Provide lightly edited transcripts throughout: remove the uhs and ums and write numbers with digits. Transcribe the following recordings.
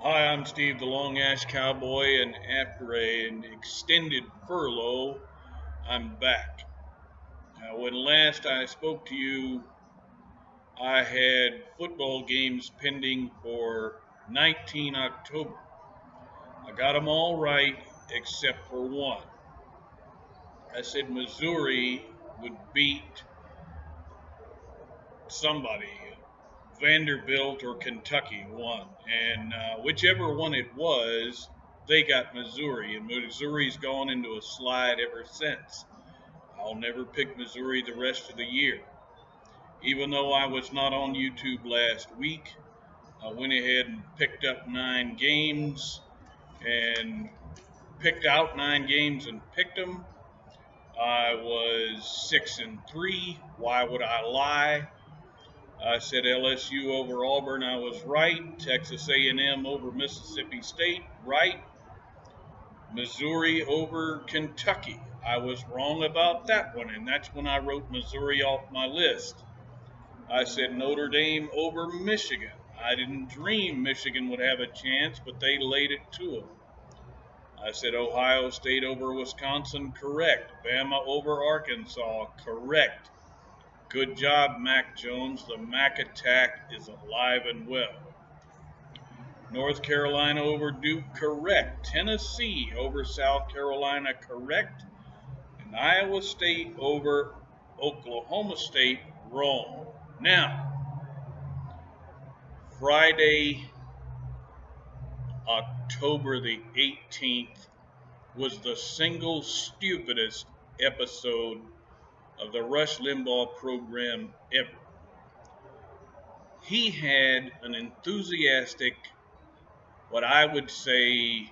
Hi, I'm Steve the Long Ash Cowboy, and after an extended furlough, I'm back. Now, when last I spoke to you, I had football games pending for 19 October. I got them all right except for one. I said Missouri would beat somebody, Vanderbilt or Kentucky won, and whichever one it was, they got Missouri, and Missouri's gone into a slide ever since. I'll never pick Missouri the rest of the year. Even though I was not on YouTube last week, I went ahead and picked up 9 games and picked out 9 games and picked them. I was 6-3. Why would I lie? I said LSU over Auburn. I was right. Texas A&M over Mississippi State. Right. Missouri over Kentucky. I was wrong about that one, and that's when I wrote Missouri off my list. I said Notre Dame over Michigan. I didn't dream Michigan would have a chance, but they laid it to them. I said Ohio State over Wisconsin. Correct. Bama over Arkansas. Correct. Good job, Mac Jones. The Mac attack is alive and well. North Carolina over Duke, correct. Tennessee over South Carolina, correct. And Iowa State over Oklahoma State, wrong. Now, Friday, October the 18th, was the single stupidest episode of the Rush Limbaugh program ever. He had an enthusiastic, what I would say,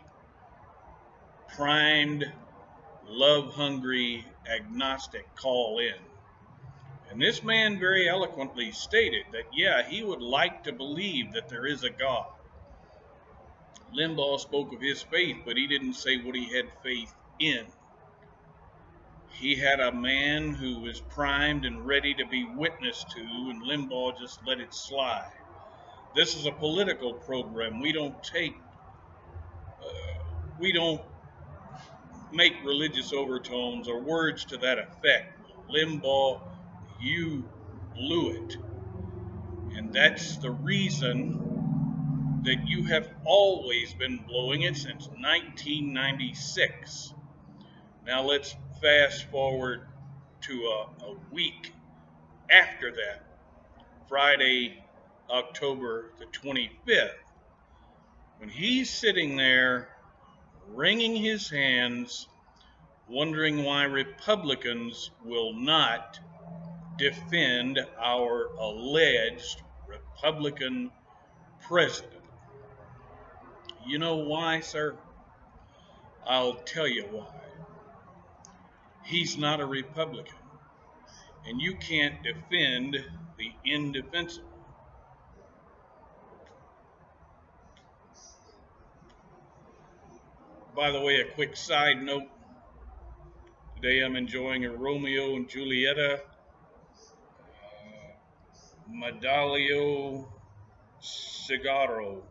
primed, love hungry agnostic call in. And this man very eloquently stated that, yeah, he would like to believe that there is a God. Limbaugh spoke of his faith, but he didn't say what he had faith in. He had a man who was primed and ready to be witnessed to, and Limbaugh just let it slide. This is a political program. We don't make religious overtones or words to that effect. Limbaugh, you blew it. And that's the reason that you have always been blowing it since 1996. Now let's fast forward to a week after that, Friday, October the 25th, when he's sitting there wringing his hands, wondering why Republicans will not defend our alleged Republican president. You know why, sir? I'll tell you why. He's not a Republican, and you can't defend the indefensible. By the way, a quick side note. Today I'm enjoying a Romeo and Julieta Medallo Cigarro,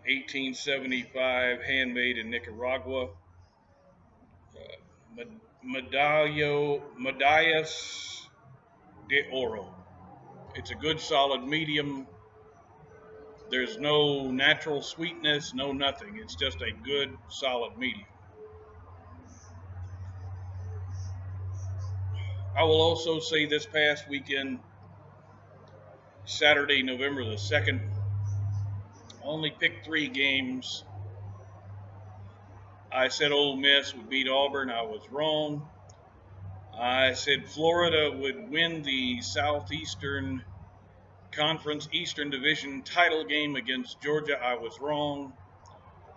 1875, handmade in Nicaragua. Medallas de Oro. It's a good solid medium. There's no natural sweetness, no nothing. It's just a good solid medium. I will also say this past weekend, Saturday, November the 2nd, only picked 3 games. I said Ole Miss would beat Auburn. I was wrong. I said Florida would win the Southeastern Conference Eastern Division title game against Georgia. I was wrong.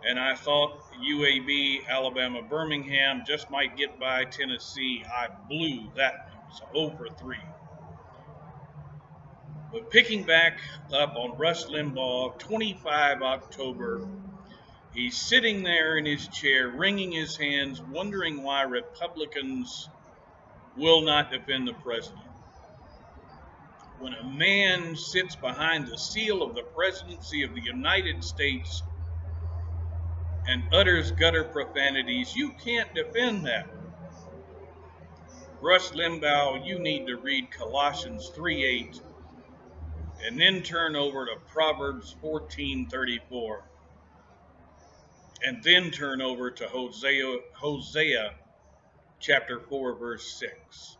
And I thought UAB, Alabama, Birmingham just might get by Tennessee. I blew that one. So 0 for 3. But picking back up on Rush Limbaugh, 25 October, he's sitting there in his chair, wringing his hands, wondering why Republicans will not defend the president. When a man sits behind the seal of the presidency of the United States and utters gutter profanities, you can't defend that. Rush Limbaugh, you need to read Colossians 3:8 and then turn over to Proverbs 14:34 and then turn over to Hosea chapter 4 verse 6.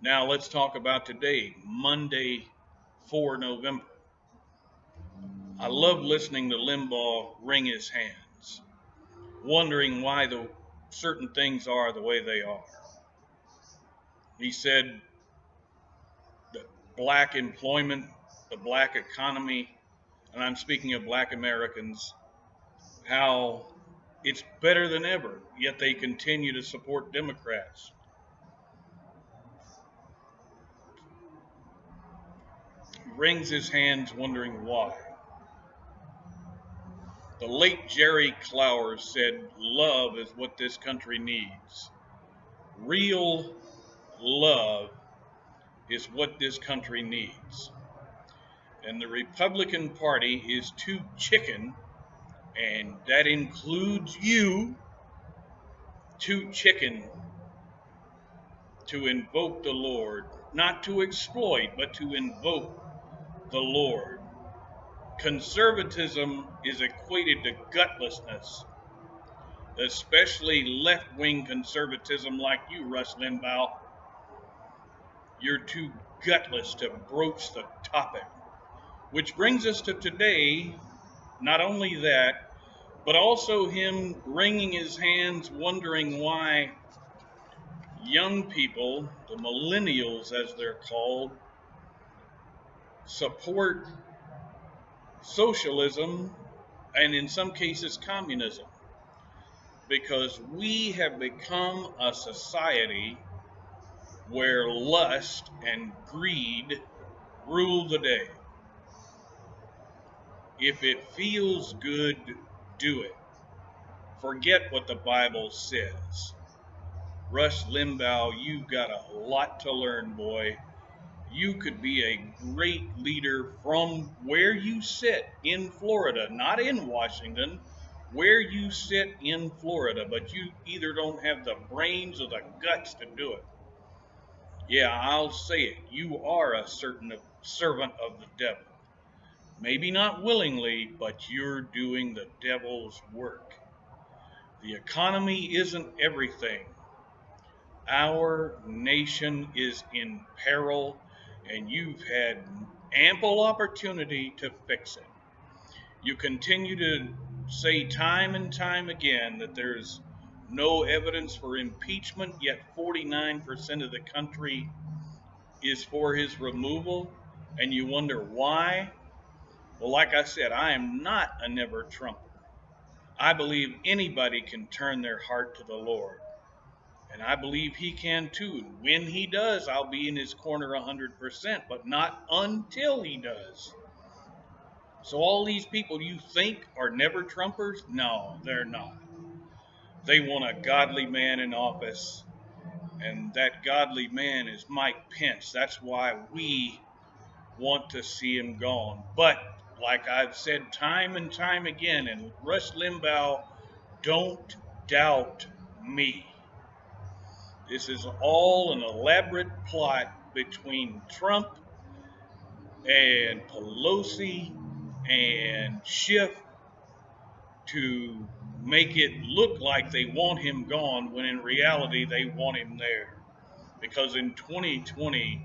Now let's talk about today, Monday, 4 November. I love listening to Limbaugh wring his hands, wondering why the certain things are the way they are. He said that black employment, the black economy, and I'm speaking of black Americans, how it's better than ever, yet they continue to support Democrats. He wrings his hands wondering why. The late Jerry Clowers said, "Love is what this country needs. Real love is what this country needs." And the Republican Party is too chicken, and that includes you, too chicken to invoke the Lord, not to exploit, but to invoke the Lord. Conservatism is equated to gutlessness, especially left-wing conservatism like you, Rush Limbaugh. You're too gutless to broach the topic. Which brings us to today, not only that, but also him wringing his hands, wondering why young people, the millennials as they're called, support socialism and in some cases communism. Because we have become a society where lust and greed rule the day. If it feels good, do it. Forget what the Bible says. Rush Limbaugh, you've got a lot to learn, boy. You could be a great leader from where you sit in Florida, not in Washington, where you sit in Florida, but you either don't have the brains or the guts to do it. Yeah, I'll say it. You are a certain servant of the devil. Maybe not willingly, but you're doing the devil's work. The economy isn't everything. Our nation is in peril, and you've had ample opportunity to fix it. You continue to say time and time again that there's no evidence for impeachment, yet 49% of the country is for his removal, and you wonder why. Well, like I said, I am not a never Trumper. I believe anybody can turn their heart to the Lord. And I believe he can too. When he does, I'll be in his corner 100%, but not until he does. So all these people you think are never Trumpers, no, they're not. They want a godly man in office, and that godly man is Mike Pence. That's why we want to see him gone. But like I've said time and time again, and Rush Limbaugh, don't doubt me. This is all an elaborate plot between Trump and Pelosi and Schiff to make it look like they want him gone when in reality they want him there. Because in 2020,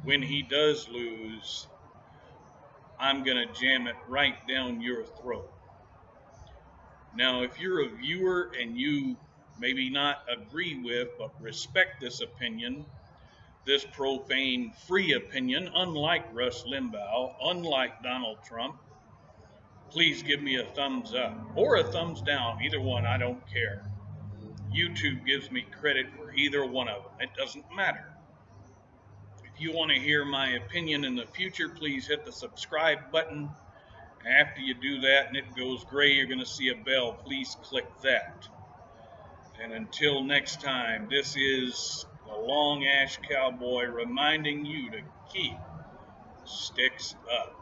when he does lose, I'm going to jam it right down your throat. Now, if you're a viewer and you maybe not agree with but respect this opinion, this profane free opinion, unlike Rush Limbaugh, unlike Donald Trump, please give me a thumbs up or a thumbs down. Either one, I don't care. YouTube gives me credit for either one of them. It doesn't matter. If you want to hear my opinion in the future, please hit the subscribe button. After you do that and it goes gray, you're going to see a bell. Please click that. And until next time, this is the the long ash cowboy reminding you to keep sticks up.